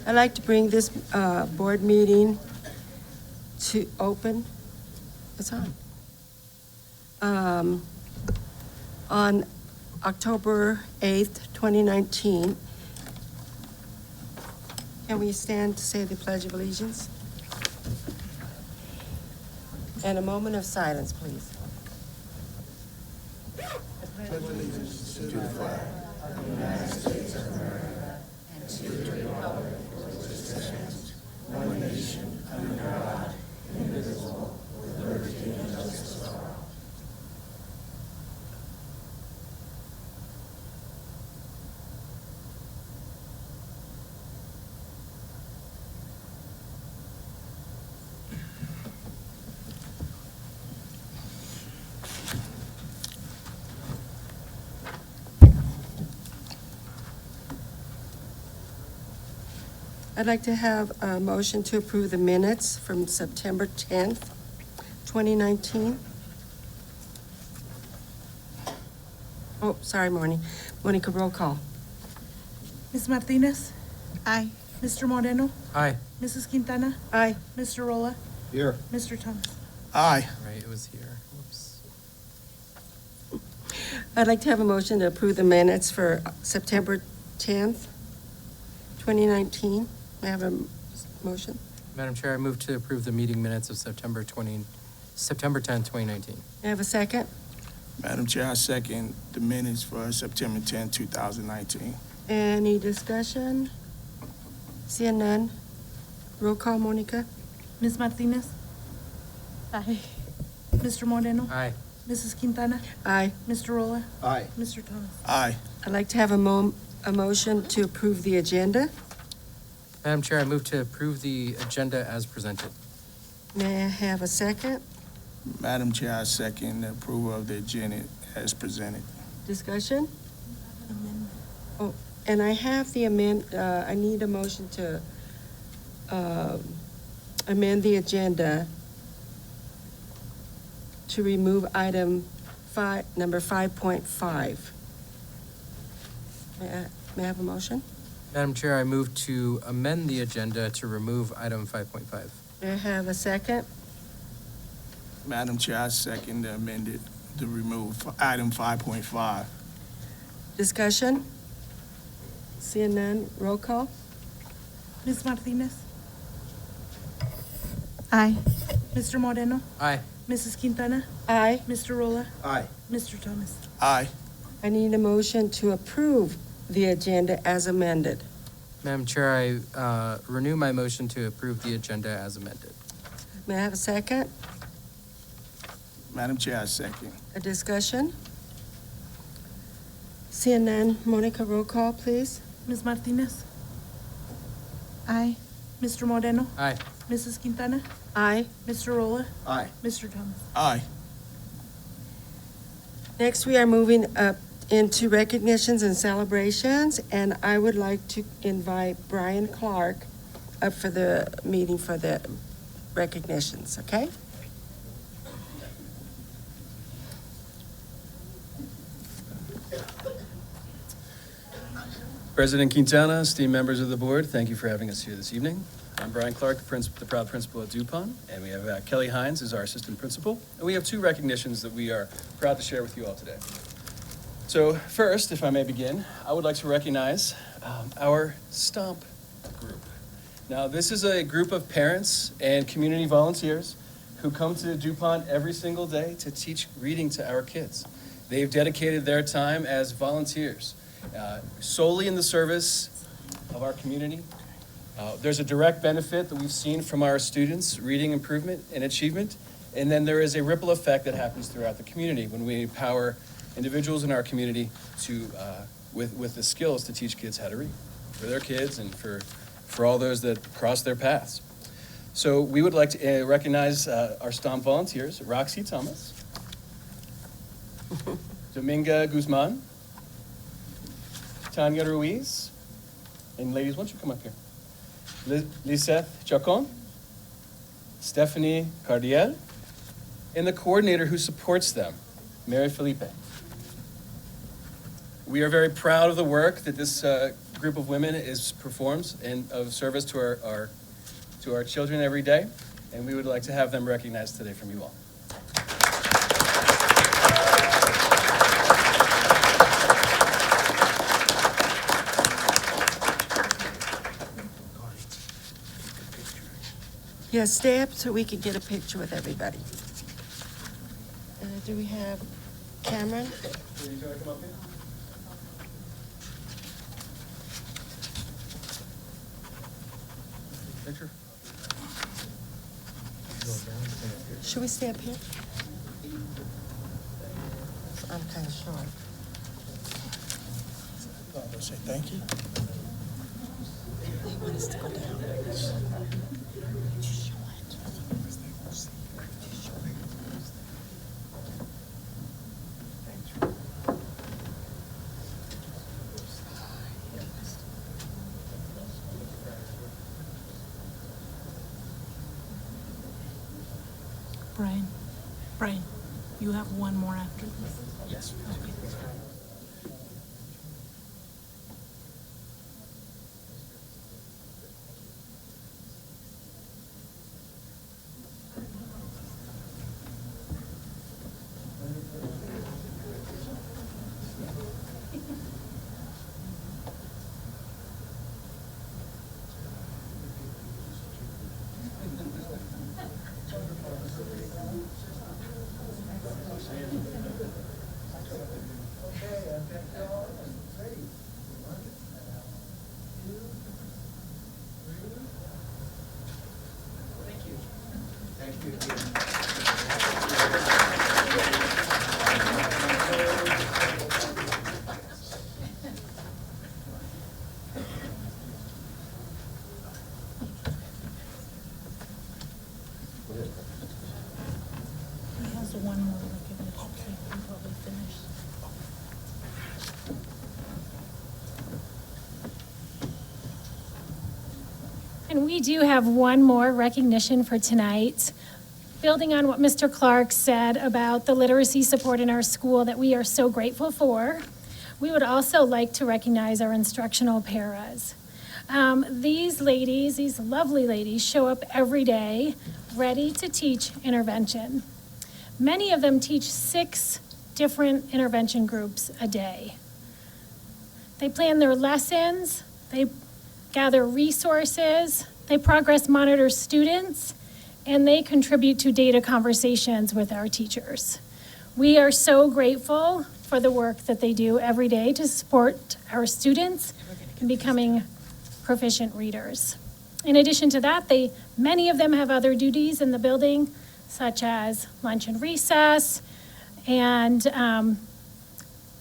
I'd like to bring this board meeting to open. It's on October 8th, 2019. Can we stand to say the Pledge of Allegiance? And a moment of silence, please. Pledge allegiance to the flag of the United States of America and to the republic for which it stands, one nation, under God, indivisible, with liberty and justice for all. I'd like to have a motion to approve the minutes from September 10th, 2019. Oh, sorry, Monica, roll call. Ms. Martinez? Aye. Mr. Moreno? Aye. Mrs. Quintana? Aye. Mr. Rolla? Here. Mr. Thomas? Aye. Right, it was here. Whoops. I'd like to have a motion to approve the minutes for September 10th, 2019. May I have a motion? Madam Chair, I move to approve the meeting minutes of September 10th, 2019. May I have a second? Madam Chair, I second the minutes for September 10, 2019. Any discussion? Seeing none. Roll call, Monica. Ms. Martinez? Aye. Mr. Moreno? Aye. Mrs. Quintana? Aye. Mr. Rolla? Aye. Mr. Thomas? Aye. I'd like to have a motion to approve the agenda. Madam Chair, I move to approve the agenda as presented. May I have a second? Madam Chair, I second the approval of the agenda as presented. Discussion? Oh, and I have the I need a motion to amend the agenda to remove item number 5.5. May I have a motion? Madam Chair, I move to amend the agenda to remove item 5.5. May I have a second? Madam Chair, I second the amended to remove item 5.5. Discussion? Seeing none, roll call? Ms. Martinez? Aye. Mr. Moreno? Aye. Mrs. Quintana? Aye. Mr. Rolla? Aye. Mr. Thomas? Aye. I need a motion to approve the agenda as amended. Madam Chair, I renew my motion to approve the agenda as amended. May I have a second? Madam Chair, I second. A discussion? Seeing none, Monica, roll call, please. Ms. Martinez? Aye. Mr. Moreno? Aye. Mrs. Quintana? Aye. Mr. Rolla? Aye. Mr. Thomas? Aye. Next, we are moving up into recognitions and celebrations, and I would like to invite Brian Clark up for the meeting for the recognitions, okay? President Quintana, esteemed members of the board, thank you for having us here this evening. I'm Brian Clark, the proud principal at DuPont, and we have Kelly Hines as our assistant principal, and we have two recognitions that we are proud to share with you all today. So first, if I may begin, I would like to recognize our STOMP group. Now, this is a group of parents and community volunteers who come to DuPont every single day to teach reading to our kids. They've dedicated their time as volunteers solely in the service of our community. There's a direct benefit that we've seen from our students' reading improvement and achievement, and then there is a ripple effect that happens throughout the community when we empower individuals in our community to, with the skills to teach kids how to read for their kids and for all those that cross their paths. So we would like to recognize our STOMP volunteers, Roxy Thomas, Dominga Guzman, Tanya Ruiz, and ladies, why don't you come up here? Liseth Chacon, Stephanie Cardiel, and the coordinator who supports them, Mary Felipe. We are very proud of the work that this group of women performs and of service to our children every day, and we would like to have them recognized today from you all. Yeah, stay up so we can get a picture with everybody. Do we have Cameron? Picture? Should we stay up here? I'm kind of short. Say thank you. They want us to go down. Brian, you have one more after this. Yes. He has one more recognition, so he can probably finish. And we do have one more recognition for tonight. Building on what Mr. Clark said about the literacy support in our school that we are so grateful for, we would also like to recognize our instructional paras. These ladies, these lovely ladies, show up every day ready to teach intervention. Many of them teach 6 different intervention groups a day. They plan their lessons, they gather resources, they progress monitor students, and they contribute to data conversations with our teachers. We are so grateful for the work that they do every day to support our students in becoming proficient readers. In addition to that, many of them have other duties in the building, such as lunch and recess, and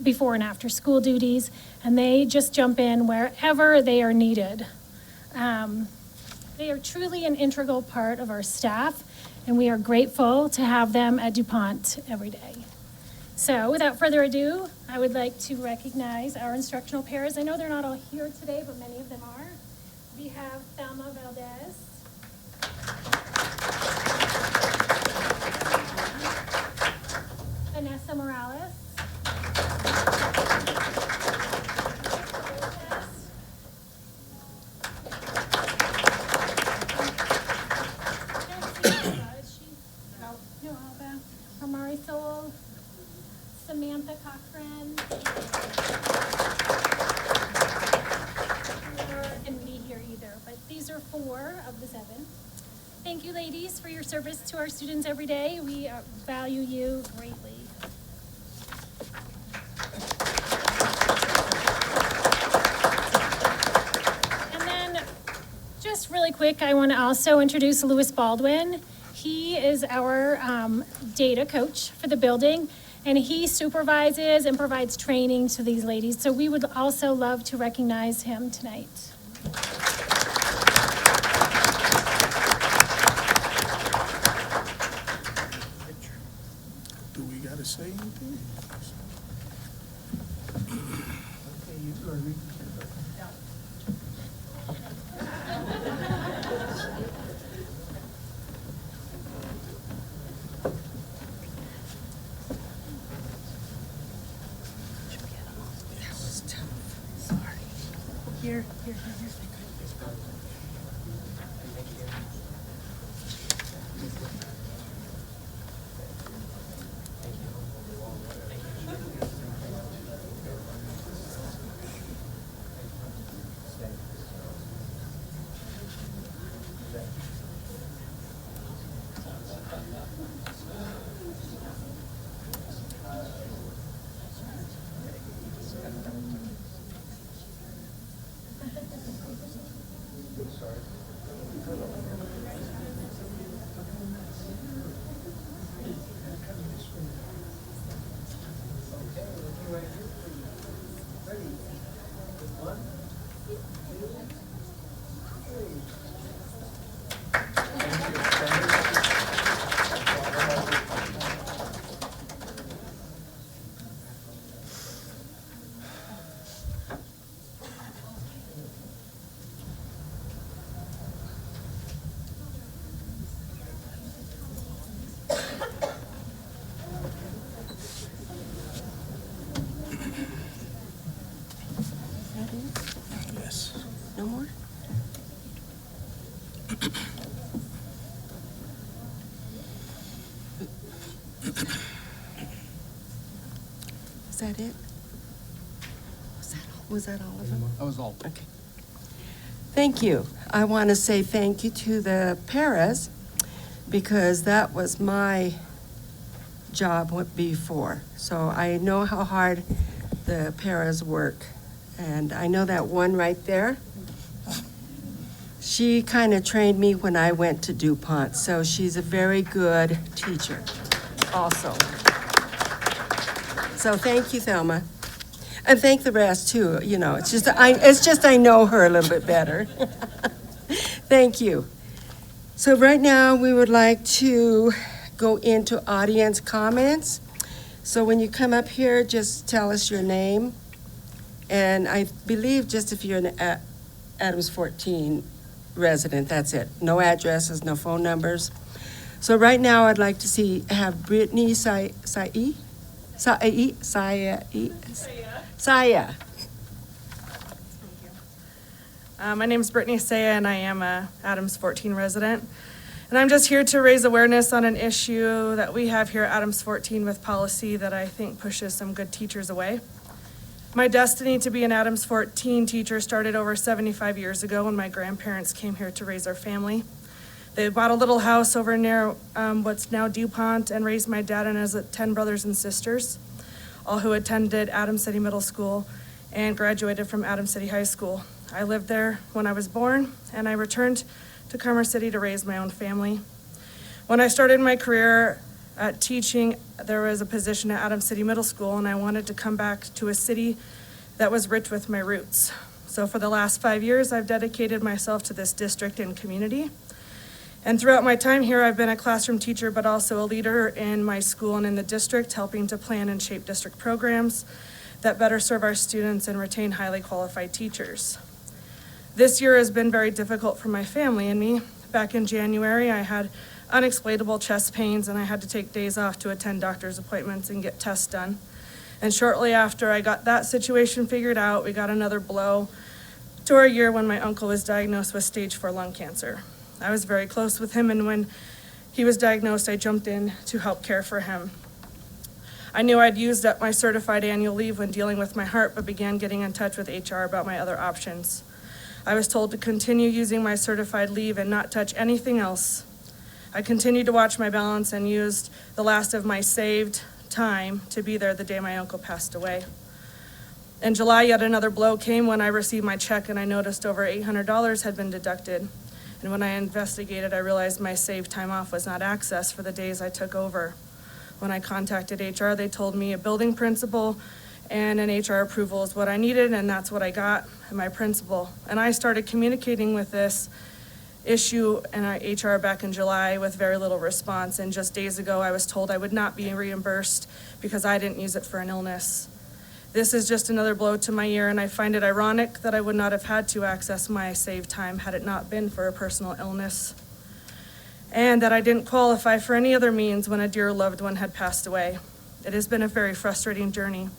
before and after school duties, and they just jump in wherever they are needed. They are truly an integral part of our staff, and we are grateful to have them at DuPont every day. So without further ado, I would like to recognize our instructional pairs. I know they're not all here today, but many of them are. We have Thelma Valdez. Vanessa Morales. Marisol, Samantha Cochran, and me here either, but these are 4 of the 7. Thank you, ladies, for your service to our students every day. We value you greatly. And then, just really quick, I want to also introduce Louis Baldwin. He is our data coach for the building, and he supervises and provides training to these ladies. So we would also love to recognize him tonight. Do we gotta say anything? Okay, you go read. Here. No more? Is that it? Was that all of them? That was all. Okay. Thank you. I want to say thank you to the paras because that was my job before. So I know how hard the paras work. And I know that one right there, she kind of trained me when I went to DuPont. So she's a very good teacher also. So thank you, Thelma. And thank the rest too, you know, it's just I know her a little bit better. Thank you. So right now we would like to go into audience comments. So when you come up here, just tell us your name. And I believe just if you're an Adams 14 resident, that's it. No addresses, no phone numbers. So right now I'd like to have Brittany Saya. My name is Brittany Saya, and I am a Adams 14 resident. And I'm just here to raise awareness on an issue that we have here at Adams 14 with policy that I think pushes some good teachers away. My destiny to be an Adams 14 teacher started over 75 years ago when my grandparents came here to raise our family. They bought a little house over near what's now DuPont and raised my dad and his 10 brothers and sisters, all who attended Adams City Middle School and graduated from Adams City High School. I lived there when I was born, and I returned to Commerce City to raise my own family. When I started my career at teaching, there was a position at Adams City Middle School, and I wanted to come back to a city that was rich with my roots. So for the last 5 years, I've dedicated myself to this district and community. And throughout my time here, I've been a classroom teacher, but also a leader in my school and in the district, helping to plan and shape district programs that better serve our students and retain highly qualified teachers. This year has been very difficult for my family and me. Back in January, I had unexplainable chest pains, and I had to take days off to attend doctor's appointments and get tests done. And shortly after I got that situation figured out, we got another blow to our year when my uncle was diagnosed with stage 4 lung cancer. I was very close with him, and when he was diagnosed, I jumped in to help care for him. I knew I'd used up my certified annual leave when dealing with my heart, but began getting in touch with HR about my other options. I was told to continue using my certified leave and not touch anything else. I continued to watch my balance and used the last of my saved time to be there the day my uncle passed away. In July, yet another blow came when I received my check, and I noticed over $800 had been deducted. And when I investigated, I realized my saved time off was not accessed for the days I took over. When I contacted HR, they told me a building principal and an HR approval is what I needed, and that's what I got, and my principal. And I started communicating with this issue and HR back in July with very little response. And just days ago, I was told I would not be reimbursed because I didn't use it for an illness. This is just another blow to my year, and I find it ironic that I would not have had to access my saved time had it not been for a personal illness, and that I didn't qualify for any other means when a dear loved one had passed away. It has been a very frustrating journey.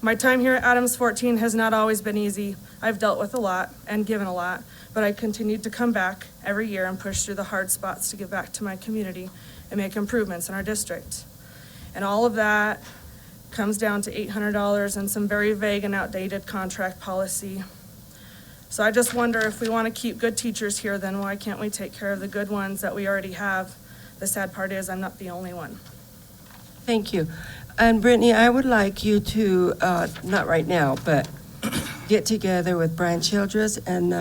My time here at Adams 14 has not always been easy. I've dealt with a lot and given a lot, but I continued to come back every year and push through the hard spots to give back to my community and make improvements in our district. And all of that comes down to $800 and some very vague and outdated contract policy. So I just wonder, if we want to keep good teachers here, then why can't we take care of the good ones that we already have? The sad part is I'm not the only one. Thank you. And Brittany, I would like you to, not right now, but get together with Brian Childress and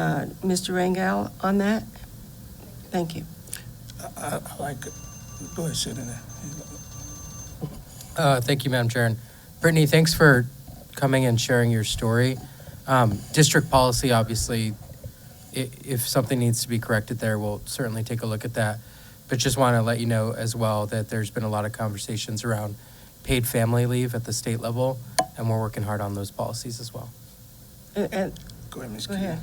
Mr. Rangel on that. Thank you. I like it. Go ahead, sit in there. Thank you, Madam Chair. And Brittany, thanks for coming and sharing your story. District policy, obviously, if something needs to be corrected there, we'll certainly take a look at that. But just want to let you know as well that there's been a lot of conversations around paid family leave at the state level, and we're working hard on those policies as well. And Go ahead, Ms. Go Key. ahead.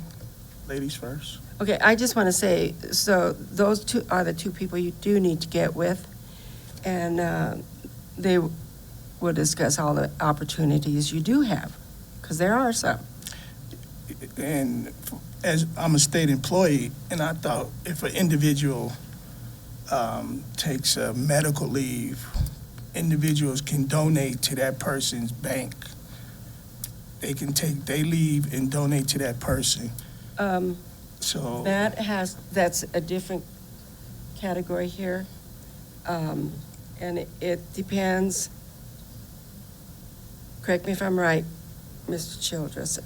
Ladies first. Okay, I just want to say, so those two are the two people you do need to get with, and they will discuss all the opportunities you do have, because there are some. And as I'm a state employee, and I thought if an individual takes a medical leave, individuals can donate to that person's bank. They can take their leave and donate to that person. So That's a different category here. And it depends, correct me if I'm right, Mr. Childress,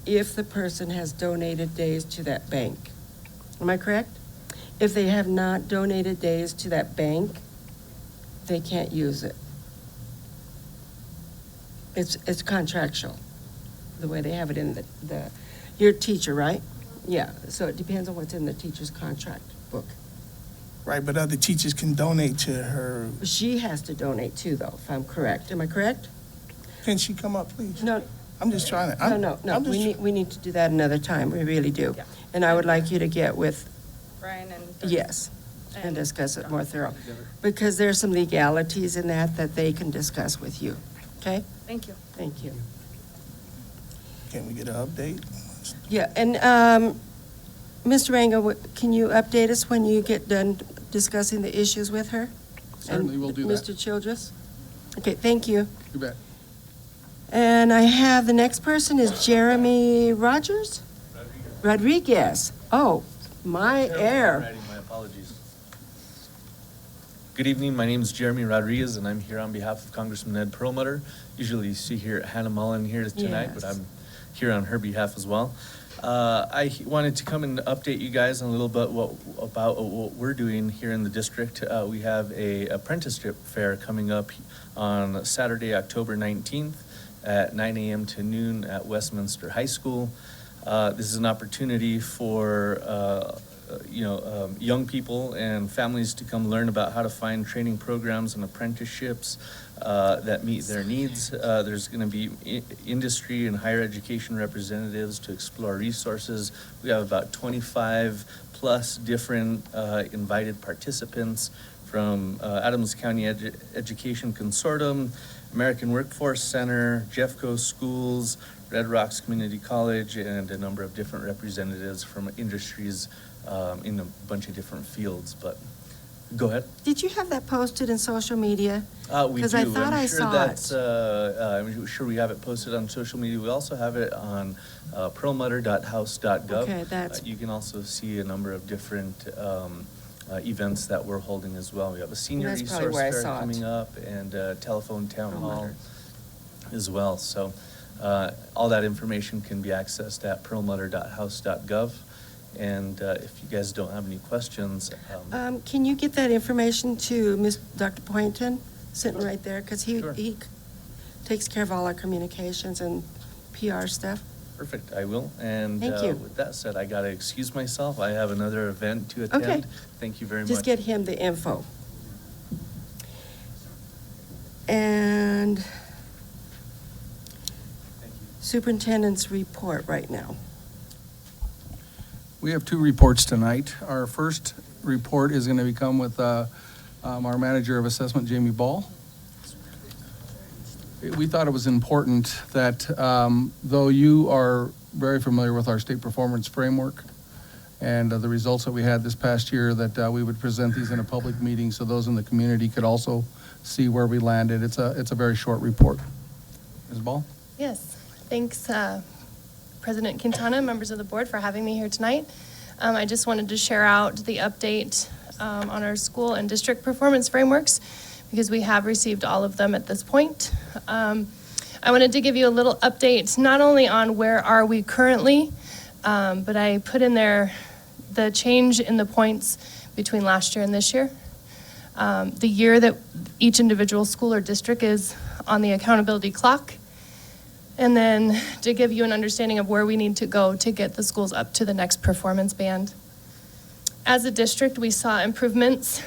if the person has donated days to that bank. Am I correct? If they have not donated days to that bank, they can't use it. It's contractual, the way they have it in the you're a teacher, right? Yeah, so it depends on what's in the teacher's contract book. right, but other teachers can donate to her. She has to donate too, though, if I'm correct. Am I correct? Can she come up, please? No, I'm just trying to. no, we need to do that another time, we really do. Yeah. And I would like you to get with, Brian and. yes, and discuss it more thorough. Because there's some legalities in that they can discuss with you, okay? Thank you. Thank you. Can we get an update? Yeah, and Mr. Rangel, can you update us when you get done discussing the issues with her? Certainly, And we'll do that. Mr. Childress? Okay, thank you. You bet. And I have, the next person is Jeremy Rogers? Rodriguez. Oh, my air. My apologies. Good evening, my name is Jeremy Rodriguez, and I'm here on behalf of Congressman Ed Perlmutter. Usually you see here Hannah Mullen here tonight, but Yes. I'm here on her behalf as well. I wanted to come and update you guys on a little bit about what we're doing here in the district. We have a apprenticeship fair coming up on Saturday, October 19th at 9 a.m. to noon at Westminster High School. This is an opportunity for young people and families to come learn about how to find training programs and apprenticeships that meet their needs. There's going to be industry and higher education representatives to explore resources. We have about 25 plus different invited participants from Adams County Education Consortium, American Workforce Center, Jeffco Schools, Red Rocks Community College, and a number of different representatives from industries in a bunch of different fields, but go ahead. Did you have that posted in social media? We do. 'Cause I thought I I'm sure saw that's, it. I'm sure we have it posted on social media. We also have it on perlmutter.house.gov. Okay, that's- You can also see a number of different events that we're holding as well. We have a senior That's probably resource where I fair saw it. coming up and a telephone town hall Perlmutter. as well. So all that information can be accessed at perlmutter.house.gov. And if you guys don't have any questions, Can you get that information to Dr. Poynton, sitting right there? Because Sure. he takes care of all our communications and PR stuff. perfect, I will. And Thank you. with that said, I got to excuse myself. I have another event to attend. Okay. Thank you very much. Just get him the info. And superintendent's report right now. We have two reports tonight. Our first report is going to become with our manager of assessment, Jamie Ball. we thought it was important that, though you are very familiar with our state performance framework and the results that we had this past year, that we would present these in a public meeting so those in the community could also see where we landed. It's a very short report. Ms. Ball? Yes, thanks, President Quintana, members of the board, for having me here tonight. I just wanted to share out the update on our school and district performance frameworks because we have received all of them at this point. I wanted to give you a little update, not only on where are we currently, but I put in there the change in the points between last year and this year. The year that each individual school or district is on the accountability clock, and then to give you an understanding of where we need to go to get the schools up to the next performance band. As a district, we saw improvements.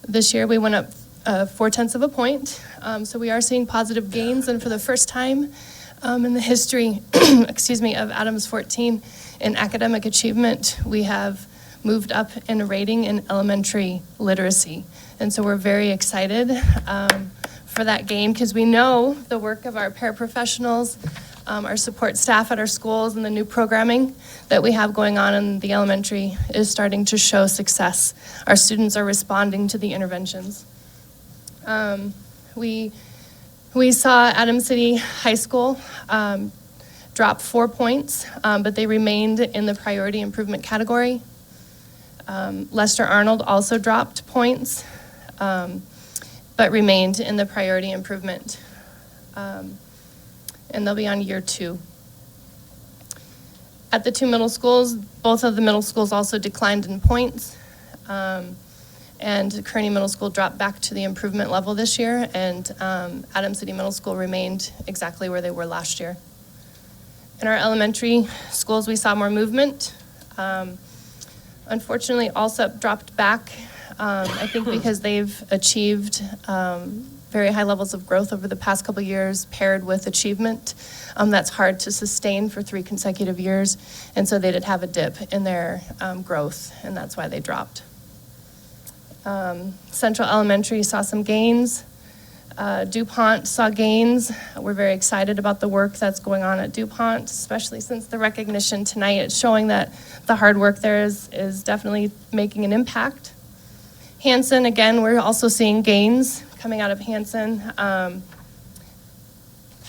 This year, we went up 0.4 of a point, so we are seeing positive gains, and for the first time in the history, excuse me, of Adams 14 in academic achievement, we have moved up in a rating in elementary literacy. And so we're very excited for that gain because we know the work of our paraprofessionals, our support staff at our schools, and the new programming that we have going on in the elementary is starting to show success. Our students are responding to the interventions. We saw Adams City High School drop 4 points, but they remained in the priority improvement category. Lester Arnold also dropped points, but remained in the priority improvement. And they'll be on year 2. At the 2 middle schools, both of the middle schools also declined in points. And Kearney Middle School dropped back to the improvement level this year, and Adams City Middle School remained exactly where they were last year. In our elementary schools, we saw more movement. Unfortunately, Alsop dropped back, I think because they've achieved very high levels of growth over the past couple years, paired with achievement. That's hard to sustain for 3 consecutive years, and so they did have a dip in their growth, and that's why they dropped. Central Elementary saw some gains. DuPont saw gains. We're very excited about the work that's going on at DuPont, especially since the recognition tonight is showing that the hard work there is definitely making an impact. Hanson, again, we're also seeing gains coming out of Hanson.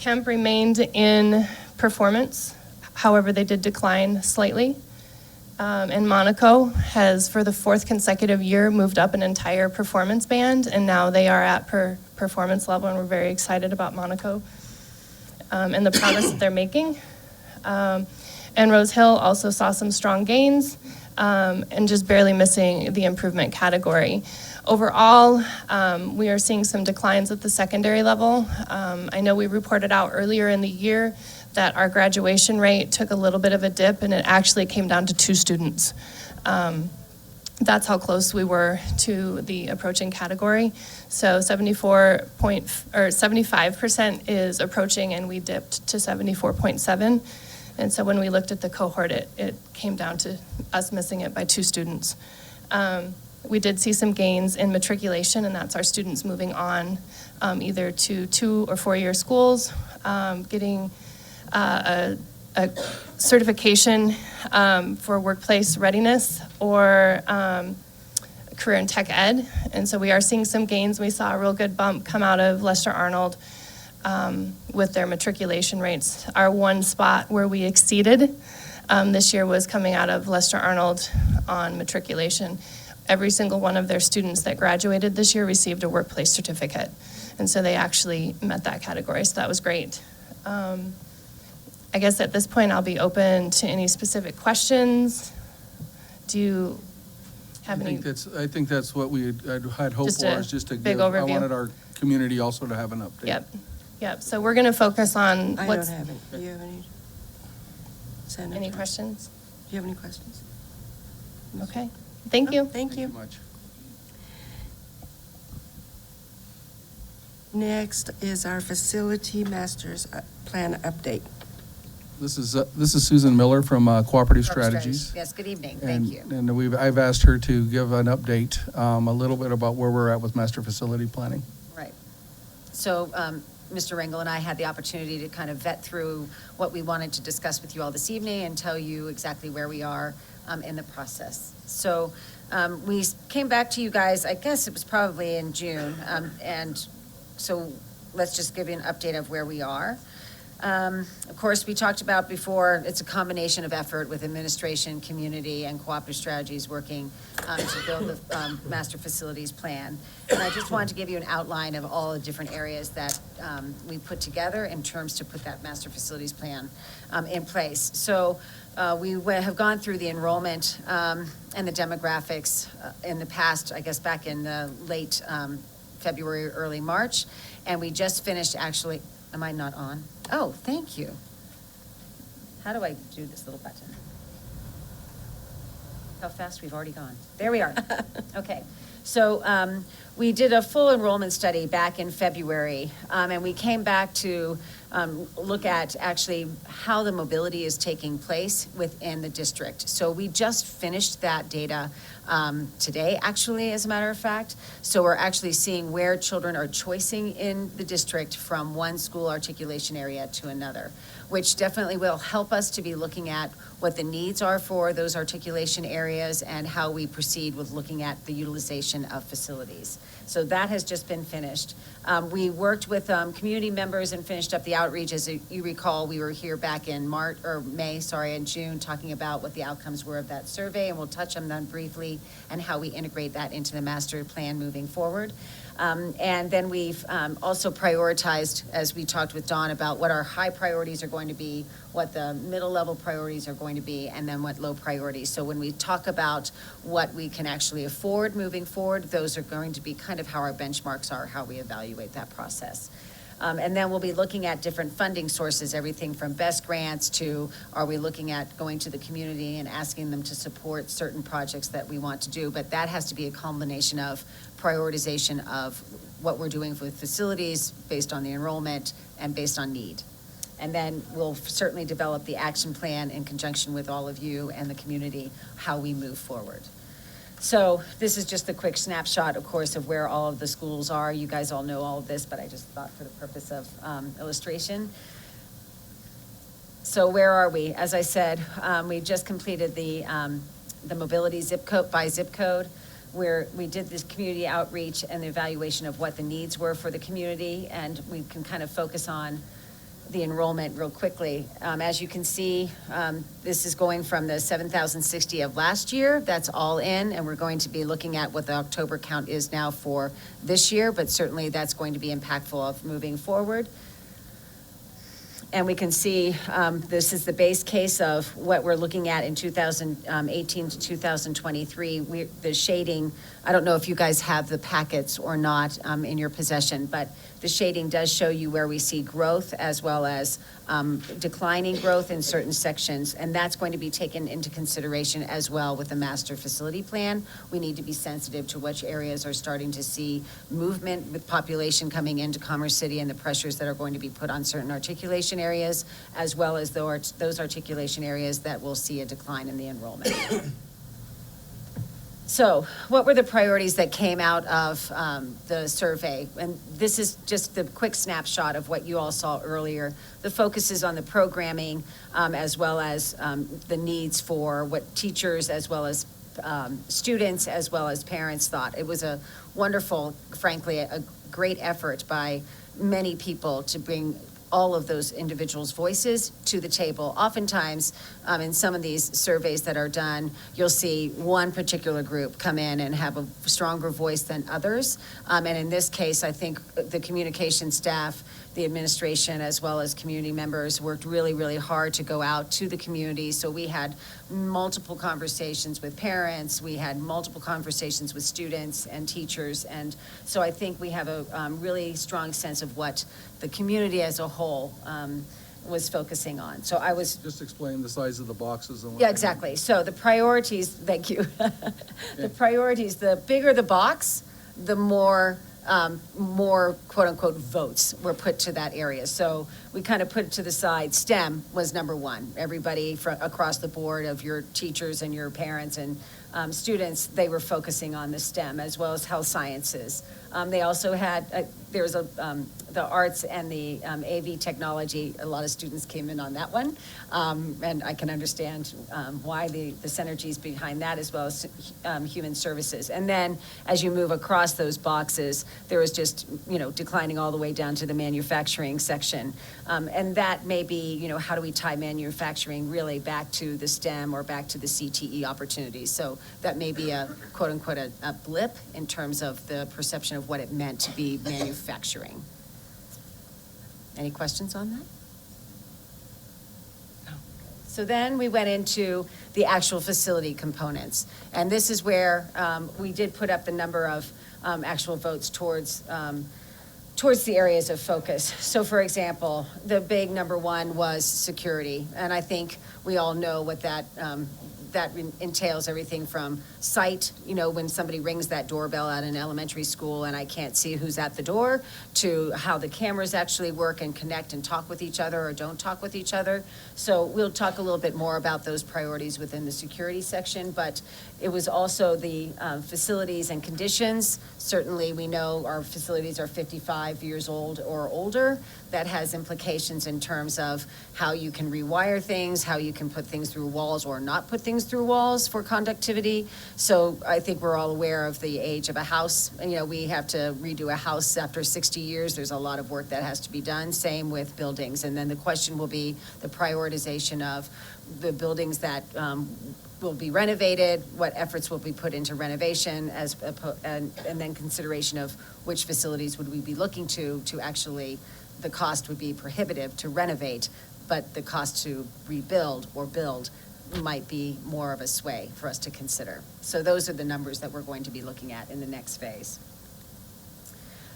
Kemp remained in performance. However, they did decline slightly. And Monaco has, for the 4th consecutive year, moved up an entire performance band, and now they are at performance level, and we're very excited about Monaco and the progress that they're making. And Rose Hill also saw some strong gains and just barely missing the improvement category. Overall, we are seeing some declines at the secondary level. I know we reported out earlier in the year that our graduation rate took a little bit of a dip, and it actually came down to 2 students. That's how close we were to the approaching category. So 75% is approaching, and we dipped to 74.7. And so when we looked at the cohort, it came down to us missing it by 2 students. We did see some gains in matriculation, and that's our students moving on either to 2 or 4-year schools, getting a certification for workplace readiness or career and tech ed. And so we are seeing some gains. We saw a real good bump come out of Lester Arnold with their matriculation rates. Our one spot where we exceeded this year was coming out of Lester Arnold on matriculation. Every single one of their students that graduated this year received a workplace certificate. And so they actually met that category, so that was great. I guess at this point, I'll be open to any specific questions. Do you have any? I think that's what we had hoped Just for, a is just to big give, I overview. wanted our community also to have an update. Yep. So we're going to focus on I what's. don't have it. Do you have any? Senator? Any questions? Do you have any questions? Okay. Thank you. Thank you. much. Next is our facility master's plan update. This is Susan Miller from Cooperative Strategies. Yes, good evening, And- thank you. And I've asked her to give an update, a little bit about where we're at with master facility planning. Right. So Mr. Rengel and I had the opportunity to kind of vet through what we wanted to discuss with you all this evening and tell you exactly where we are in the process. So we came back to you guys, I guess it was probably in June, and so let's just give you an update of where we are. Of course, we talked about before, it's a combination of effort with administration, community, and cooperative strategies working to build the master facilities plan. And I just wanted to give you an outline of all the different areas that we put together in terms to put that master facilities plan in place. So we have gone through the enrollment and the demographics in the past, I guess back in late February, early March, and we just finished actually. Am I not on? Oh, thank you. How do I do this little button? How fast we've already gone. There we are. Okay. So we did a full enrollment study back in February, and we came back to look at actually how the mobility is taking place within the district. So we just finished that data today, actually, as a matter of fact. So we're actually seeing where children are choicing in the district from one school articulation area to another, which definitely will help us to be looking at what the needs are for those articulation areas and how we proceed with looking at the utilization of facilities. So that has just been finished. We worked with community members and finished up the outreach. As you recall, we were here back in in June, talking about what the outcomes were of that survey, and we'll touch on them briefly and how we integrate that into the master plan moving forward. And then we've also prioritized, as we talked with Dawn, about what our high priorities are going to be, what the middle level priorities are going to be, and then what low priorities. So when we talk about what we can actually afford moving forward, those are going to be kind of how our benchmarks are, how we evaluate that process. And then we'll be looking at different funding sources, everything from BEST grants to, are we looking at going to the community and asking them to support certain projects that we want to do. But that has to be a combination of prioritization of what we're doing with facilities based on the enrollment and based on need. And then we'll certainly develop the action plan in conjunction with all of you and the community, how we move forward. So this is just a quick snapshot, of course, of where all of the schools are. You guys all know all of this, but I just thought for the purpose of illustration. So where are we? As I said, we just completed the mobility zip code by zip code, where we did this community outreach and the evaluation of what the needs were for the community, and we can kind of focus on the enrollment real quickly. As you can see, this is going from the 7,060 of last year. That's all in, and we're going to be looking at what the October count is now for this year, but certainly that's going to be impactful of moving forward. And we can see this is the base case of what we're looking at in 2018 to 2023. The shading, I don't know if you guys have the packets or not in your possession, but the shading does show you where we see growth as well as declining growth in certain sections, and that's going to be taken into consideration as well with the master facility plan. We need to be sensitive to which areas are starting to see movement with population coming into Commerce City and the pressures that are going to be put on certain articulation areas, as well as those articulation areas that will see a decline in the enrollment. So what were the priorities that came out of the survey? And this is just the quick snapshot of what you all saw earlier. The focus is on the programming as well as the needs for what teachers as well as students as well as parents thought. It was a wonderful, frankly, a great effort by many people to bring all of those individuals' voices to the table. Oftentimes, in some of these surveys that are done, you'll see one particular group come in and have a stronger voice than others. And in this case, I think the communication staff, the administration, as well as community members worked really, really hard to go out to the community. So we had multiple conversations with parents, we had multiple conversations with students and teachers. And so I think we have a really strong sense of what the community as a whole was focusing on. So I was Just explain the size of the boxes and what. yeah, exactly. So the priorities, thank you. The priorities, the bigger the box, the more quote unquote votes were put to that area. So we kind of put it to the side. STEM was number one. Everybody across the board of your teachers and your parents and students, they were focusing on the STEM as well as health sciences. They also had, there was the arts and the AV technology. A lot of students came in on that one. And I can understand why the synergies behind that, as well as human services. And then as you move across those boxes, there was just, declining all the way down to the manufacturing section. And that may be, how do we tie manufacturing really back to the STEM or back to the CTE opportunities? So that may be a quote unquote a blip in terms of the perception of what it meant to be manufacturing. Any questions on that? No. So then we went into the actual facility components. And this is where we did put up the number of actual votes towards the areas of focus. So for example, the big number one was security. And I think we all know what that entails, everything from sight, when somebody rings that doorbell at an elementary school and I can't see who's at the door, to how the cameras actually work and connect and talk with each other or don't talk with each other. So we'll talk a little bit more about those priorities within the security section, but it was also the facilities and conditions. Certainly we know our facilities are 55 years old or older. That has implications in terms of how you can rewire things, how you can put things through walls or not put things through walls for conductivity. So I think we're all aware of the age of a house. And, we have to redo a house after 60 years. There's a lot of work that has to be done. Same with buildings. And then the question will be the prioritization of the buildings that will be renovated, what efforts will be put into renovation, and then consideration of which facilities would we be looking to actually. The cost would be prohibitive to renovate, but the cost to rebuild or build might be more of a sway for us to consider. So those are the numbers that we're going to be looking at in the next phase.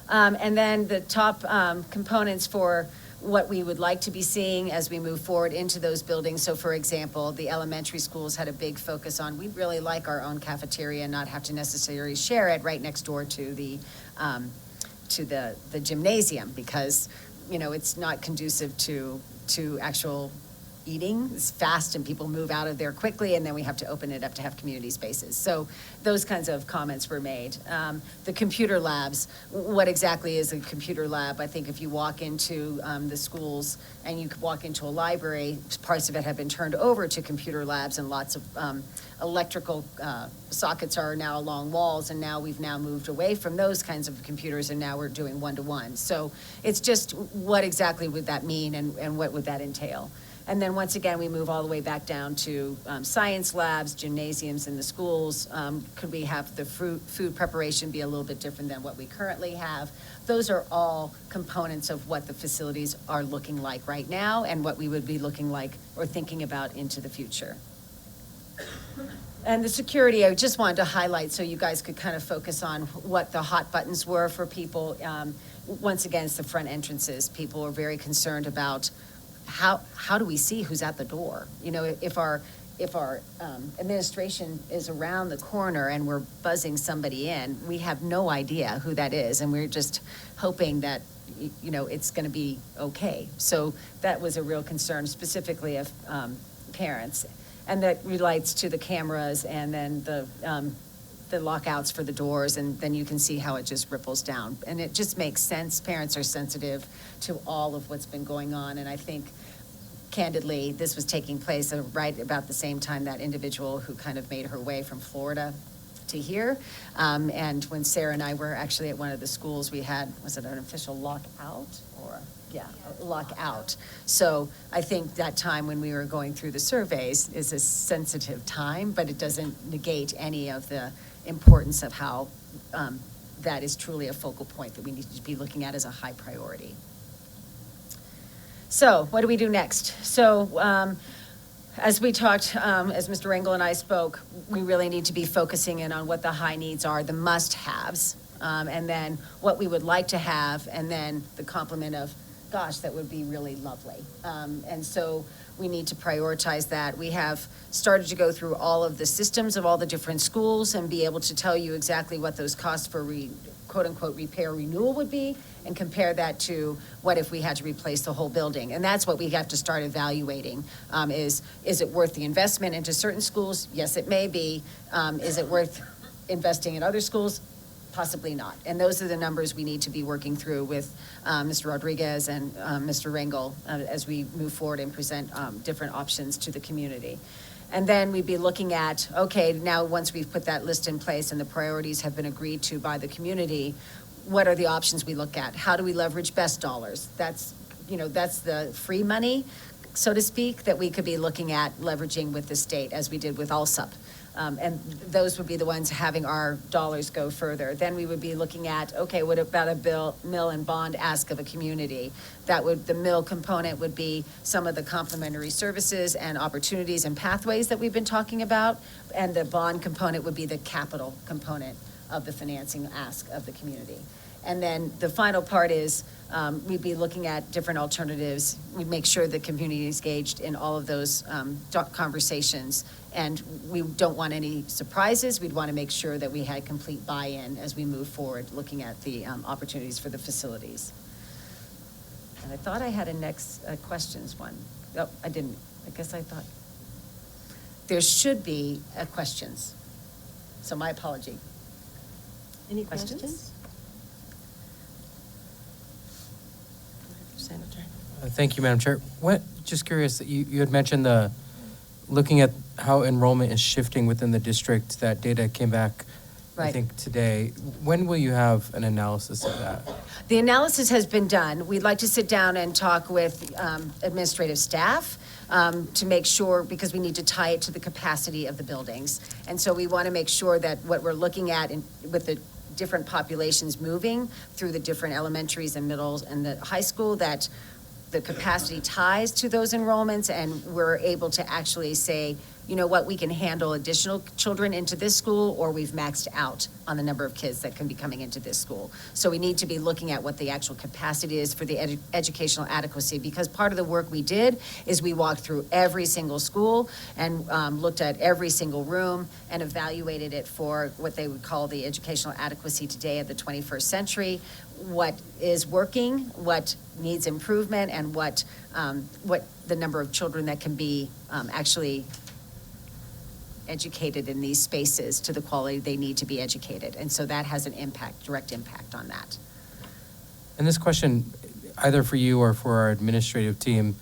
And then the top components for what we would like to be seeing as we move forward into those buildings. So for example, the elementary schools had a big focus on, we'd really like our own cafeteria and not have to necessarily share it right next door to the gymnasium, because it's not conducive to actual eating. It's fast and people move out of there quickly, and then we have to open it up to have community spaces. So those kinds of comments were made. The computer labs, what exactly is a computer lab? I think if you walk into the schools and you could walk into a library, parts of it have been turned over to computer labs, and lots of electrical sockets are now along walls, and now we've moved away from those kinds of computers, and now we're doing one-to-one. So it's just what exactly would that mean, and what would that entail? And then once again, we move all the way back down to science labs, gymnasiums in the schools. Could we have the food preparation be a little bit different than what we currently have? Those are all components of what the facilities are looking like right now and what we would be looking like or thinking about into the future. And the security, I just wanted to highlight so you guys could kind of focus on what the hot buttons were for people. Once again, it's the front entrances. People are very concerned about how do we see who's at the door? If our administration is around the corner and we're buzzing somebody in, we have no idea who that is, and we're just hoping that it's going to be okay. So that was a real concern, specifically of parents, and that relates to the cameras and then the lockouts for the doors, and then you can see how it just ripples down. And it just makes sense. Parents are sensitive to all of what's been going on, and I think, candidly, this was taking place right about the same time that individual who kind of made her way from Florida to here. And when Sarah and I were actually at one of the schools, we had, was it an official lockout? Lockout. So I think that time when we were going through the surveys is a sensitive time, but it doesn't negate any of the importance of how that is truly a focal point that we need to be looking at as a high priority. So what do we do next? So as we talked, as Mr. Rangel and I spoke, we really need to be focusing in on what the high needs are, the must-haves, and then what we would like to have, and then the complement of, gosh, that would be really lovely. And so we need to prioritize that. We have started to go through all of the systems of all the different schools and be able to tell you exactly what those costs for quote-unquote repair renewal would be, and compare that to what if we had to replace the whole building. And that's what we have to start evaluating, is it worth the investment into certain schools? Yes, it may be. Is it worth investing in other schools? Possibly not. And those are the numbers we need to be working through with Mr. Rodriguez and Mr. Rangel as we move forward and present different options to the community. And then we'd be looking at, okay, now once we've put that list in place and the priorities have been agreed to by the community, what are the options we look at? How do we leverage best dollars? That's the free money, so to speak, that we could be looking at leveraging with the state, as we did with ALSUP. And those would be the ones having our dollars go further. Then we would be looking at, okay, what about a mill and bond ask of a community? The mill component would be some of the complementary services and opportunities and pathways that we've been talking about. And the bond component would be the capital component of the financing ask of the community. And then the final part is we'd be looking at different alternatives. We'd make sure the community is engaged in all of those conversations. And we don't want any surprises. We'd want to make sure that we had complete buy-in as we move forward, looking at the opportunities for the facilities. And I thought I had a next questions one. Oh, I didn't. I guess I thought. There should be questions. So my apology. Any Questions? questions? Senator. Thank you, Madam Chair. Just curious, you had mentioned looking at how enrollment is shifting within the district. That data came back, I Right. think, today. When will you have an analysis of that? The analysis has been done. We'd like to sit down and talk with administrative staff to make sure, because we need to tie it to the capacity of the buildings. And so we want to make sure that what we're looking at with the different populations moving through the different elementaries and middles and the high school, that the capacity ties to those enrollments, and we're able to actually say, you know what, we can handle additional children into this school, or we've maxed out on the number of kids that can be coming into this school. So we need to be looking at what the actual capacity is for the educational adequacy, because part of the work we did is we walked through every single school and looked at every single room and evaluated it for what they would call the educational adequacy today of the 21st century, what is working, what needs improvement, and what the number of children that can be actually educated in these spaces to the quality they need to be educated. And so that has an impact, direct impact on that. And this question, either for you or for our administrative team,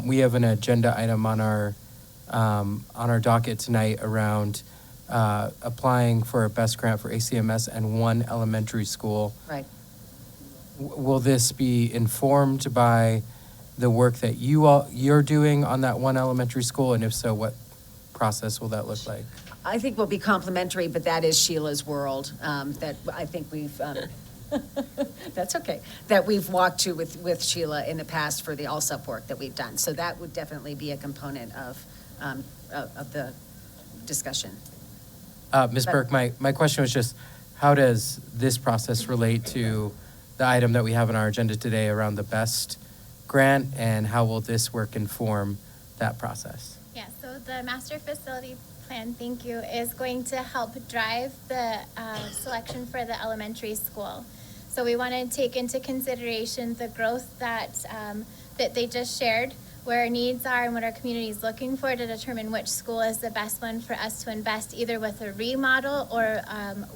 we have an agenda item on our docket tonight around applying for a BEST grant for ACMS and one elementary school. Right. Will this be informed by the work that you're doing on that one elementary school? And if so, what process will that look like? I think we'll be complimentary, but that is Sheila's world, that I think we've, that's okay, that we've walked to with Sheila in the past for the ALSUP work that we've done. So that would definitely be a component of the discussion. Ms. Burke, my question was just, how does this process relate to the item that we have on our agenda today around the BEST grant, and how will this work inform that process? Yeah, so the master facility plan, thank you, is going to help drive the selection for the elementary school. So we want to take into consideration the growth that they just shared, where our needs are and what our community is looking for, to determine which school is the best one for us to invest, either with a remodel or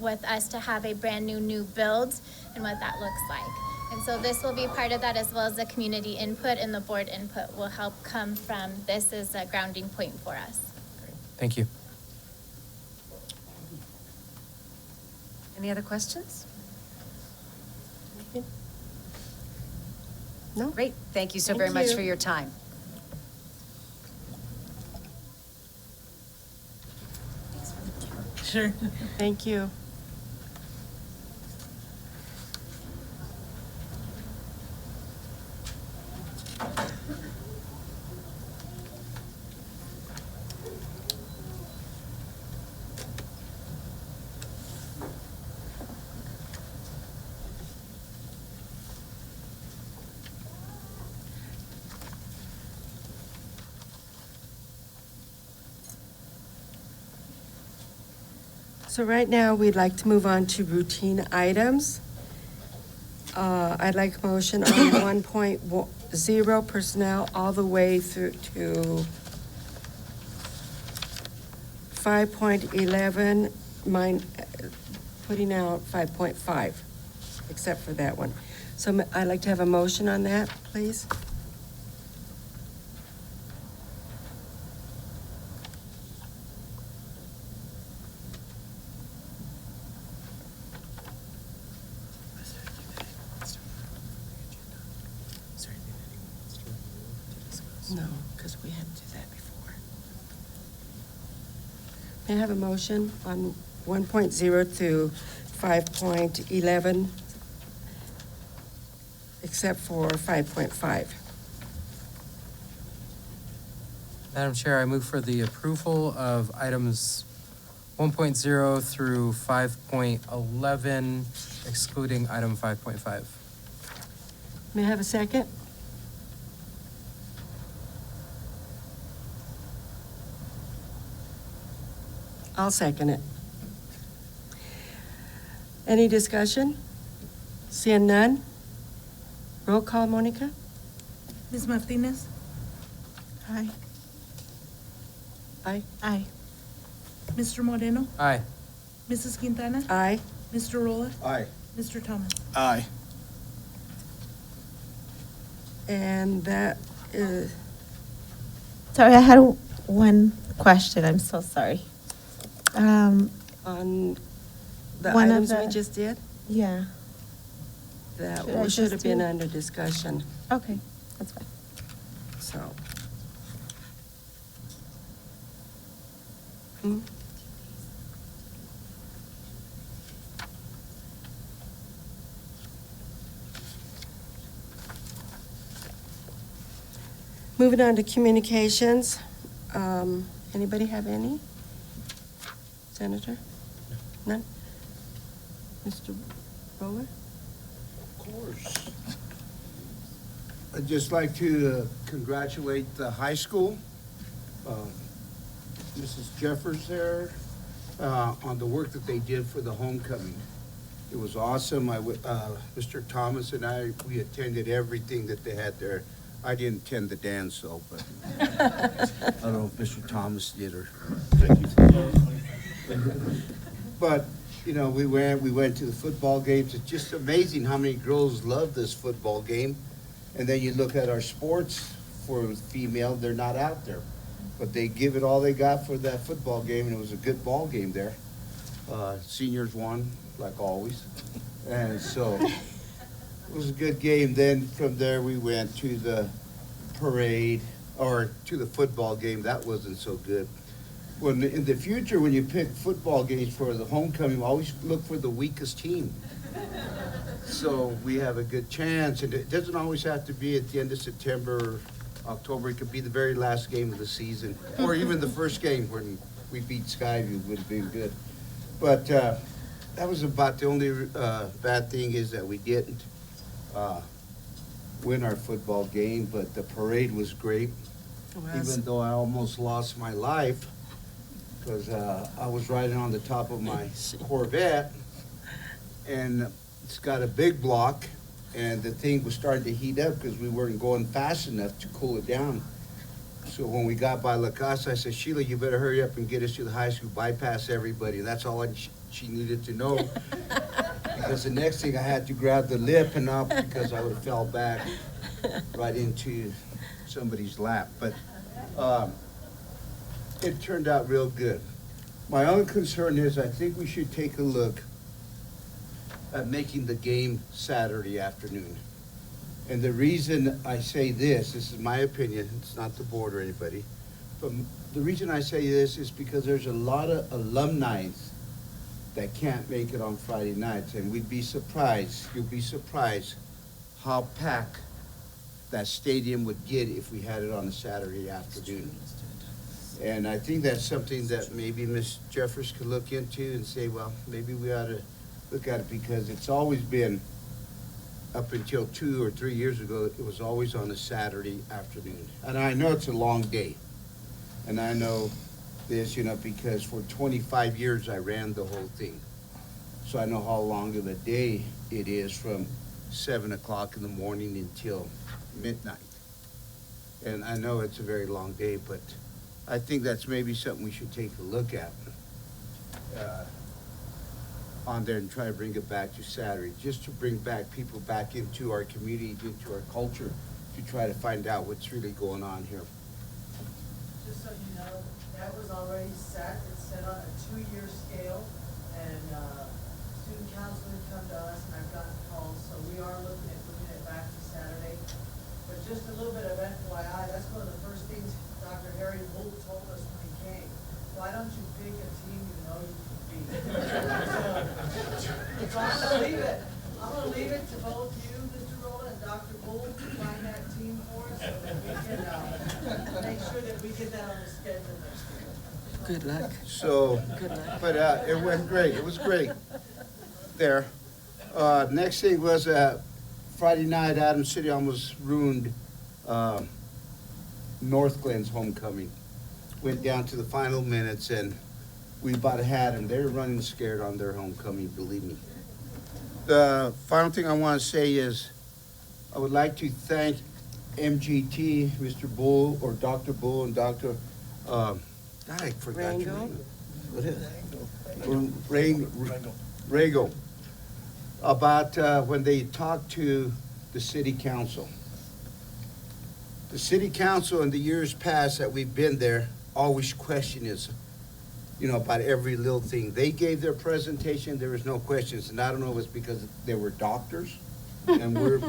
with us to have a brand new build, and what that looks like. And so this will be part of that, as well as the community input, and the board input will help come from this as a grounding point for us. Thank you. Any other questions? No? Great, thank you so Thank very much you. for your time. Sure. Thank you. So right now, we'd like to move on to routine items. I'd like a motion on 1.0 personnel all the way through to 5.11, putting out 5.5, except for that one. So I'd like to have a motion on that, please. No, because we had to do that before. May I have a motion on 1.0 through 5.11, except for 5.5? Madam Chair, I move for the approval of items 1.0 through 5.11, excluding item 5.5. May I have a second? I'll second it. Any discussion? Seeing none? Roll call, Monica? Ms. Martinez? Aye. Aye. Aye. Mr. Moreno? Aye. Mrs. Quintana? Aye. Mr. Rolla? Aye. Mr. Thomas? Aye. And that is, Sorry, I had one question. I'm so sorry. on the One of items we the- just did, Yeah. that Should I should have just been do- under discussion, Okay, that's fine. so. Hmm? Moving on to communications. Anybody have any? Senator? None? Mr. Roller? Of course. I'd just like to congratulate the high school, Mrs. Jeffers there, on the work that they did for the homecoming. It was awesome. Mr. Thomas and I, we attended everything that they had there. I didn't attend the dance though, but I don't know if Mr. Thomas did or. But, you know, we went to the football games. It's just amazing how many girls love this football game. And then you look at our sports for female, they're not out there. But they give it all they got for that football game, and it was a good ball game there. Seniors won, like always. And so it was a good game. Then from there, we went to the parade, or to the football game. That wasn't so good. When in the future, when you pick football games for the homecoming, always look for the weakest team. So we have a good chance, and it doesn't always have to be at the end of September or October. It could be the very last game of the season, or even the first game when we beat Skyview would have been good. But that was about the only bad thing is that we didn't win our football game, but the parade was great. Even though I almost lost my life, because I was riding on the top of my Corvette, and it's got a big block, and the thing was starting to heat up because we weren't going fast enough to cool it down. So when we got by La Casa, I said, Sheila, you better hurry up and get us to the high school, bypass everybody. That's all she needed to know. Because the next thing I had to grab the lip and up because I would have fell back right into somebody's lap. But it turned out real good. My only concern is I think we should take a look at making the game Saturday afternoon. And the reason I say this is my opinion, it's not the board or anybody, but the reason I say this is because there's a lot of alumni that can't make it on Friday nights, and we'd be surprised, you'll be surprised how packed that stadium would get if we had it on a Saturday afternoon. And I think that's something that maybe Ms. Jeffers could look into and say, well, maybe we ought to look at it, because it's always been, up until 2 or 3 years ago, it was always on a Saturday afternoon. And I know it's a long day, and I know this, because for 25 years I ran the whole thing. So I know how long of a day it is from 7 o'clock in the morning until midnight. And I know it's a very long day, but I think that's maybe something we should take a look at on there and try to bring it back to Saturday, just to bring back people back into our community, into our culture, to try to find out what's really going on here. Just so you know, that was already set. It's set on a 2-year scale, and student council had come to us, and I've gotten calls, so we are looking at bringing it back to Saturday. But just a little bit of FYI, that's one of the first things Dr. Harry Wolf told us when he came. Why don't you pick a team you know you can beat? So I'm gonna leave it to both you, Mr. Rolla, and Dr. Wolf to find that team for us, so that we can make sure that we get that on the schedule next year. Good luck. So, Good luck. but it went great. It was great there. Next thing was Friday night, Adams City almost ruined North Glen's homecoming. Went down to the final minutes, and we about had them. They were running scared on their homecoming, believe me. The final thing I want to say is I would like to thank MGT, Mr. Bull, or Dr. Bull, and Dr. I forgot your name. What is it? Rago. About when they talked to the city council. The city council in the years past that we've been there always question is, about every little thing. They gave their presentation, there was no questions, and I don't know if it's because they were doctors and we're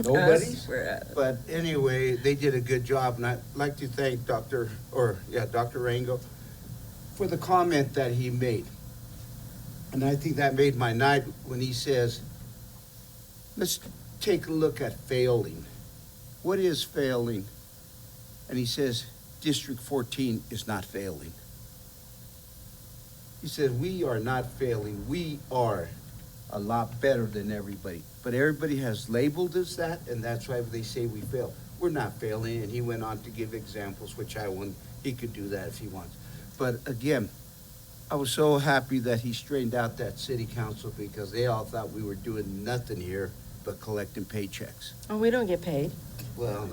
nobodies. But anyway, they did a good job, and I'd like to thank Dr. Rango for the comment that he made. And I think that made my night when he says, let's take a look at failing. What is failing? And he says, District 14 is not failing. He said, we are not failing. We are a lot better than everybody. But everybody has labeled us that, and that's why they say we fail. We're not failing, and he went on to give examples, which he could do that if he wants. But again, I was so happy that he straightened out that city council, because they all thought we were doing nothing here but collecting paychecks. Oh, we don't get paid. Well,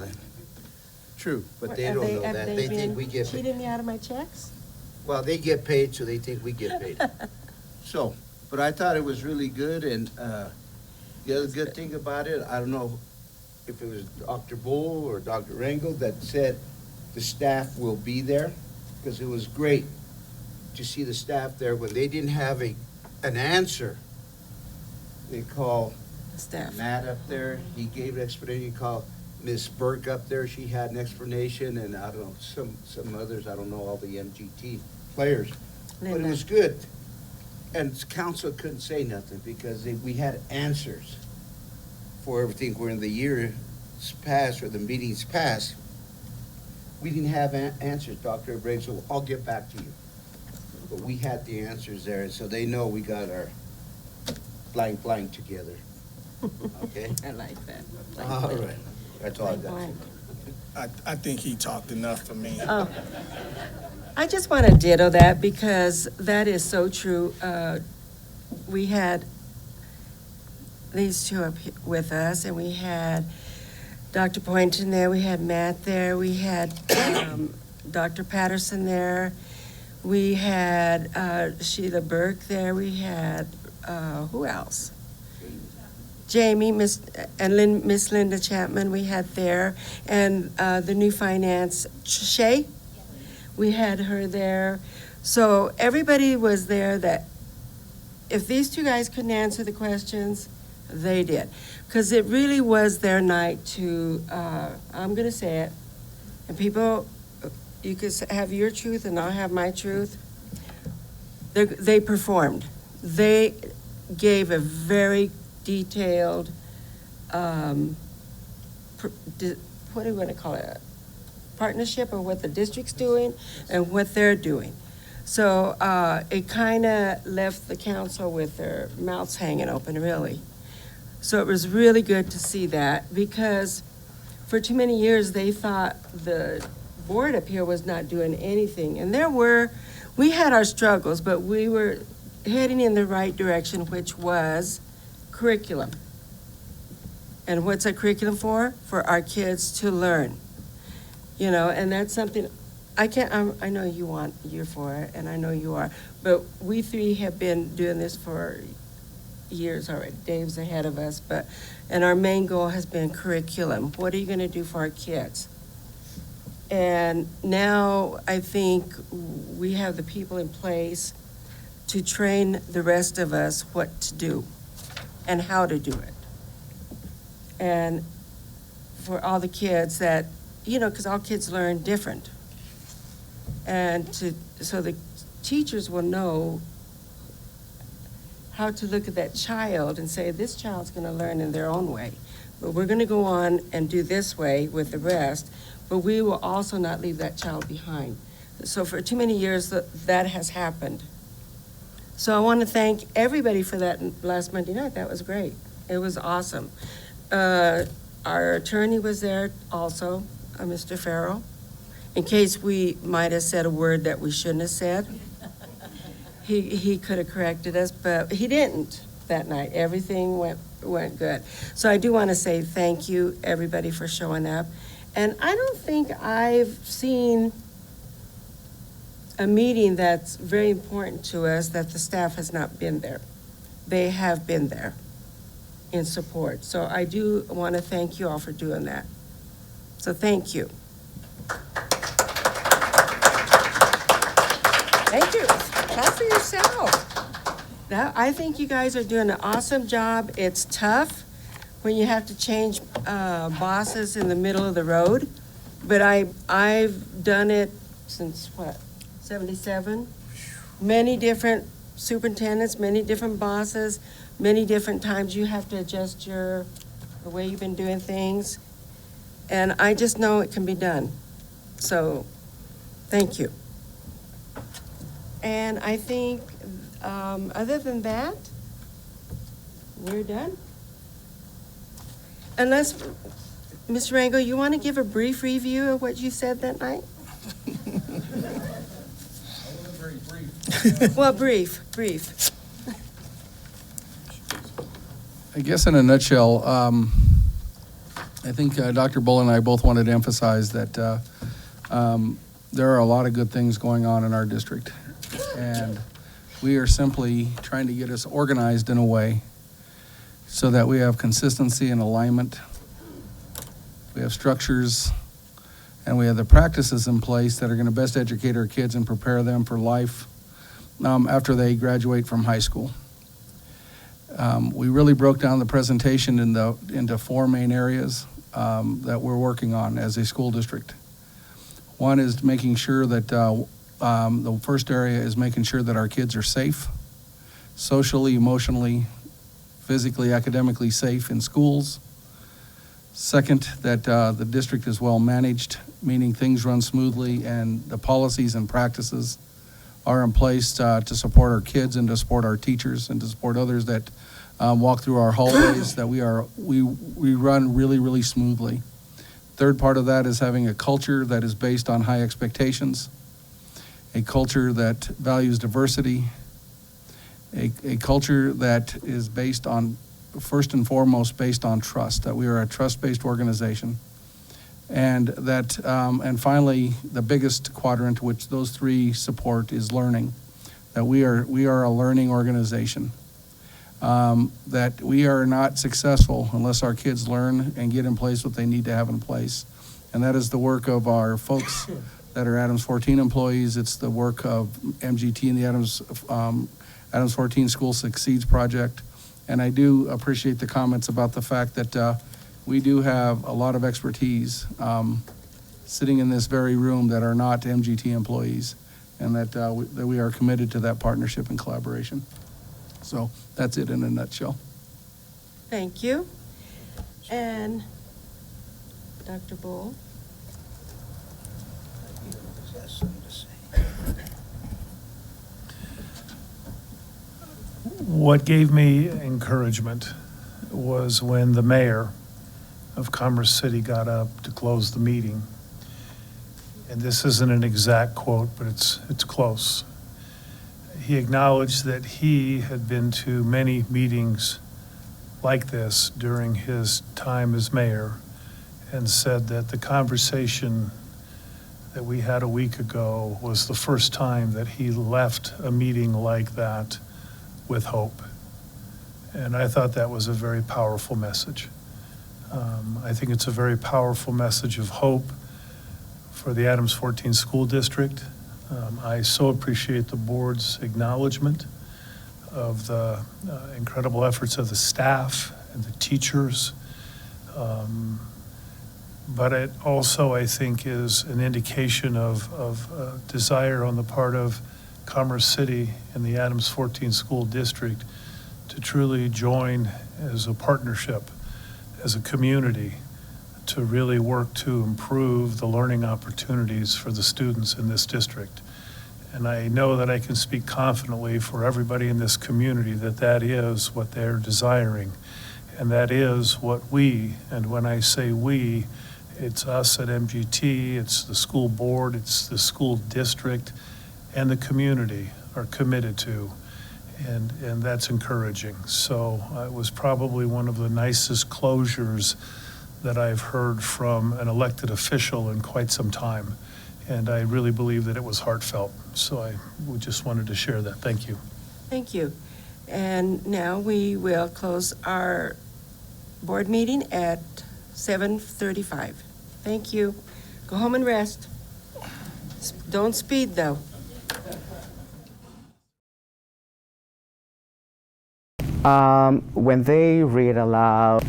true, but they don't know that. They think we get paid. Cheating me out of my checks? Well, they get paid, so they think we get paid. So, but I thought it was really good, and the other good thing about it, I don't know if it was Dr. Bull or Dr. Rangel that said the staff will be there, because it was great to see the staff there. When they didn't have an answer, they called Staff. Matt up there. He gave an explanation. He called Miss Burke up there. She had an explanation, and I don't know, some others. I don't know all the MGT players, but it was good. And council couldn't say nothing because we had answers for everything. Where in the years past or the meetings past, we didn't have answers, Dr. Briggs. So I'll get back to you. But we had the answers there, and so they know we got our blank together. Okay? I like that. All right. That's all I got. Blank. I think he talked enough for me. Oh. I just want to ditto that because that is so true. We had these two up with us, and we had Dr. Boynton there, we had Matt there, we had Dr. Patterson there, we had Sheila Burke there, we had, who else? Jamie, Miss Linda Chapman, we had there, and the new finance, Shay, we had her there. So everybody was there that if these two guys couldn't answer the questions, they did. Because it really was their night to, I'm going to say it, and people, you could have your truth and I'll have my truth. They performed. They gave a very detailed, what do you want to call it? Partnership of what the district's doing and what they're doing. So it kind of left the council with their mouths hanging open, really. So it was really good to see that because for too many years they thought the board up here was not doing anything. And we had our struggles, but we were heading in the right direction, which was curriculum. And what's a curriculum for? For our kids to learn. You know, and that's something, I know you're for it, and I know you are, but we three have been doing this for years already. Dave's ahead of us, and our main goal has been curriculum. What are you gonna do for our kids? And now I think we have the people in place to train the rest of us what to do and how to do it. And for all the kids that, you know, because all kids learn different. And so the teachers will know how to look at that child and say, this child's gonna learn in their own way. But we're gonna go on and do this way with the rest, but we will also not leave that child behind. So for too many years, that has happened. So I wanna thank everybody for that last Monday night. That was great. It was awesome. Our attorney was there also, Mr. Farrell, in case we might have said a word that we shouldn't have said. He could have corrected us, but he didn't that night. Everything went good. So I do want to say thank you, everybody, for showing up. And I don't think I've seen a meeting that's very important to us that the staff has not been there. They have been there in support. So I do want to thank you all for doing that. So thank you. Thank you. Clap for yourself. I think you guys are doing an awesome job. It's tough when you have to change bosses in the middle of the road, but I've done it since, 77? Many different superintendents, many different bosses, many different times you have to adjust the way you've been doing things. And I just know it can be done. So, thank you. And I think, other than that, we're done. Unless, Ms. Rango, you want to give a brief review of what you said that night? Very brief. Well, brief. I guess in a nutshell, I think Dr. Bull and I both wanted to emphasize that there are a lot of good things going on in our district. And we are simply trying to get us organized in a way so that we have consistency and alignment. We have structures, and we have the practices in place that are going to best educate our kids and prepare them for life after they graduate from high school. We really broke down the presentation into four main areas that we're working on as a school district. One is making sure that the first area is making sure that our kids are safe, socially, emotionally, physically, academically safe in schools. Second, that the district is well managed, meaning things run smoothly and the policies and practices are in place to support our kids and to support our teachers and to support others that walk through our hallways, that we run really, really smoothly. Third part of that is having a culture that is based on high expectations, a culture that values diversity, a culture that is based on, first and foremost, based on trust, that we are a trust-based organization. And that, and finally, the biggest quadrant, which those three support, is learning, that we are a learning organization. That we are not successful unless our kids learn and get in place what they need to have in place. And that is the work of our folks that are Adams 14 employees. It's the work of MGT and the Adams 14 School Succeeds Project. And I do appreciate the comments about the fact that we do have a lot of expertise sitting in this very room that are not MGT employees, and that we are committed to that partnership and collaboration. So that's it in a nutshell. Thank you. And Dr. Bull? What gave me encouragement was when the mayor of Commerce City got up to close the meeting. and this isn't an exact quote, but it's close. He acknowledged that he had been to many meetings like this during his time as mayor, and said that the conversation that we had a week ago was the first time that he left a meeting like that with hope. And I thought that was a very powerful message. I think it's a very powerful message of hope for the Adams 14 School District. I so appreciate the board's acknowledgement of the incredible efforts of the staff and the teachers. But it also, I think, is an indication of desire on the part of Commerce City and the Adams 14 School District to truly join as a partnership, as a community, to really work to improve the learning opportunities for the students in this district. And I know that I can speak confidently for everybody in this community that that is what they're desiring. And that is what we, and when I say we, it's us at MGT, it's the school board, it's the school district, and the community are committed to. And that's encouraging. So it was probably one of the nicest closures that I've heard from an elected official in quite some time. And I really believe that it was heartfelt. So I just wanted to share that. Thank you. Thank you. And now we will close our board meeting at 7:35. Thank you. Go home and rest. Don't speed, though. When they read aloud,